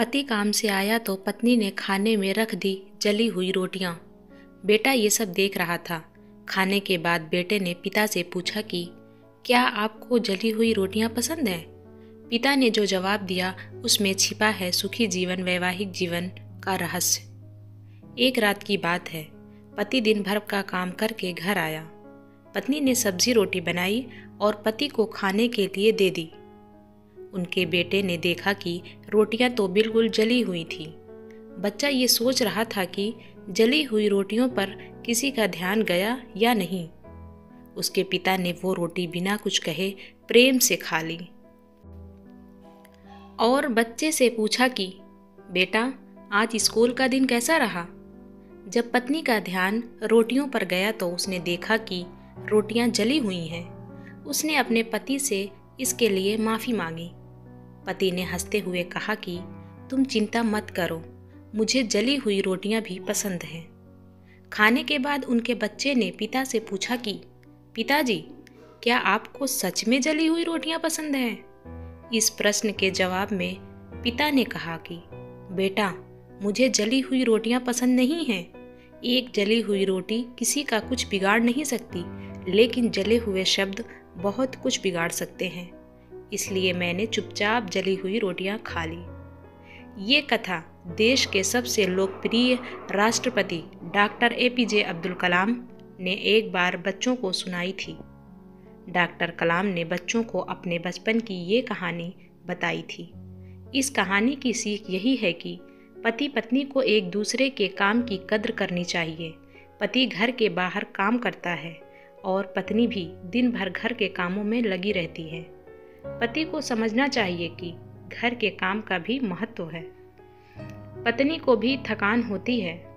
पति काम से आया तो पत्नी ने खाने में रख दी जली हुई रोटियां। बेटा ये सब देख रहा था। खाने के बाद बेटे ने पिता से पूछा कि क्या आपको जली हुई रोटियां पसंद हैं? पिता ने जो जवाब दिया उसमें छिपा है सुखी जीवन, वैवाहिक जीवन का रहस्य। एक रात की बात है। पति दिन भर का काम करके घर आया। पत्नी ने सब्जी रोटी बनाई और पति को खाने के लिए दे दी। उनके बेटे ने देखा कि रोटियां तो बिल्कुल जली हुई थी। बच्चा ये सोच रहा था कि जली हुई रोटियों पर किसी का ध्यान गया या नहीं। उसके पिता ने वो रोटी बिना कुछ कहे प्रेम से खा ली और बच्चे से पूछा कि बेटा, आज स्कूल का दिन कैसा रहा? जब पत्नी का ध्यान रोटियों पर गया तो उसने देखा कि रोटियां जली हुई हैं। उसने अपने पति से इसके लिए माफ़ी मांगी। पति ने हंसते हुए कहा कि तुम चिंता मत करो, मुझे जली हुई रोटियां भी पसंद हैं। खाने के बाद उनके बच्चे ने पिता से पूछा कि पिताजी, क्या आपको सच में जली हुई रोटियां पसंद हैं? इस प्रश्न के जवाब में पिता ने कहा कि बेटा, मुझे जली हुई रोटियां पसंद नहीं हैं। एक जली हुई रोटी किसी का कुछ बिगाड़ नहीं सकती, लेकिन जले हुए शब्द बहुत कुछ बिगाड़ सकते हैं। इसलिए मैंने चुपचाप जली हुई रोटियां खा ली। ये कथा देश के सबसे लोकप्रिय राष्ट्रपति डॉक्टर APJ अब्दुल कलाम ने एक बार बच्चों को सुनाई थी। डॉक्टर कलाम ने बच्चों को अपने बचपन की ये कहानी बताई थी। इस कहानी की सीख यही है कि पति पत्नी को एक दूसरे के काम की कद्र करनी चाहिए। पति घर के बाहर काम करता है और पत्नी भी दिन भर घर के कामों में लगी रहती है। पति को समझना चाहिए कि घर के काम का भी महत्व है। पत्नी को भी थकान होती है,